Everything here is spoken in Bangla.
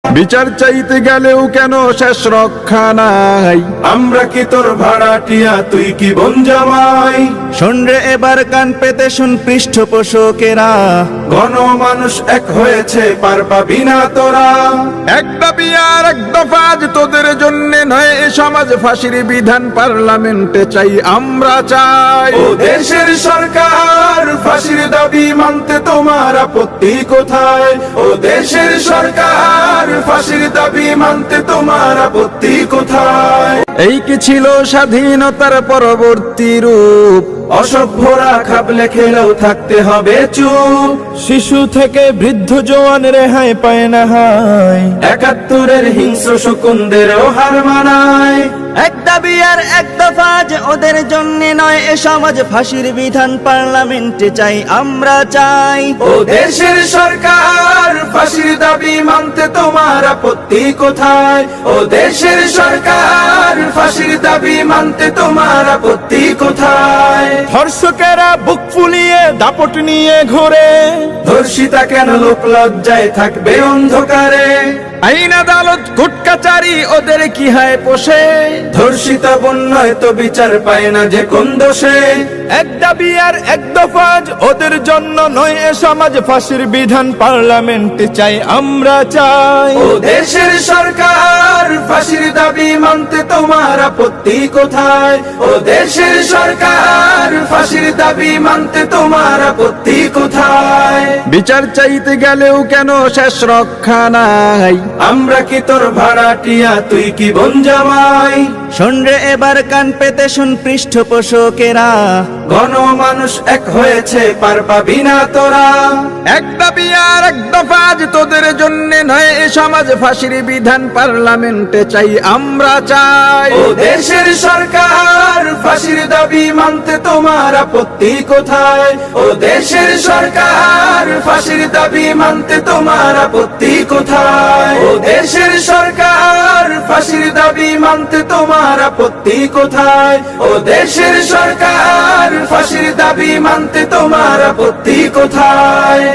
বিচার চাইতে গেলেও কেন শেষ রক্ষা নাই। আমরা কি তোর ভাড়াটিয়া, তুই কি বোন জামাই? শোন রে এবার কান পেতে শুন পৃষ্ঠপোষকেরা, ঘন মানুষ এক হয়েছে, পার পাবি না তোরা। এক দাবি আর এক দফা, আজ তোদের জন্য নয় এ সমাজ ফাঁসির বিধান পার্লামেন্টে চাই, আমরা চাই। ও দেশের সরকার, ফাঁসির দাবি মানতে তোমার আপত্তি কোথায়? ও দেশের সরকার, ফাঁসির দাবি মানতে তোমার আপত্তি কোথায়? এই কি ছিল স্বাধীনতার পরবর্তী রূপ? অসভ্যরা খাবলে খেলেও থাকতে হবে চুপ। শিশু থেকে বৃদ্ধ জওয়ান রেহাই পায় না হাই। ৭১-এর হিংস্র শকুনদেরও হার মানায়। এক দাবি আর এক দফা, যে ওদের জন্য নয় এ সমাজ ফাঁসির বিধান পার্লামেন্টে চাই, আমরা চাই। ও দেশের সরকার, ফাঁসির দাবি মানতে তোমার আপত্তি কোথায়? ও দেশের সরকার, ফাঁসির দাবি মানতে তোমার আপত্তি কোথায়? ধর্ষকেরা বুক ফুলিয়ে দাপট নিয়ে ঘোরে, ধর্ষিতা কেন লোক লজ্জায় থাকবে অন্ধকারে? আইন আদালত কোর্ট কাচারি ওদের কি হয় পোষে? ধর্ষিতা বন্যয় তো বিচার পায় না যে কোন দোষে? এক দাবি আর এক দফা, ওদের জন্য নয় এ সমাজ ফাঁসির বিধান পার্লামেন্টে চাই, আমরা চাই। ও দেশের সরকার, ফাঁসির দাবি মানতে তোমার আপত্তি কোথায়? ও দেশের সরকার, ফাঁসির দাবি মানতে তোমার আপত্তি কোথায়? বিচার চাইতে গেলেও কেন শেষ রক্ষা নাই। আমরা কি তোর ভাড়াটিয়া, তুই কি বোন জামাই? শোন রে এবার কান পেতে শুন পৃষ্ঠপোষকেরা, ঘন মানুষ এক হয়েছে, পার পাবি না তোরা। এক দাবি আর এক দফা, আজ তোদের জন্য নয় এ সমাজ ফাঁসির বিধান পার্লামেন্টে চাই, আমরা চাই। ও দেশের সরকার, ফাঁসির দাবি মানতে তোমার আপত্তি কোথায়? ও দেশের সরকার, ফাঁসির দাবি মানতে তোমার আপত্তি কোথায়? ও দেশের সরকার, ফাঁসির দাবি মানতে তোমার আপত্তি কোথায়? ও দেশের সরকার, ফাঁসির দাবি মানতে তোমার আপত্তি কোথায়?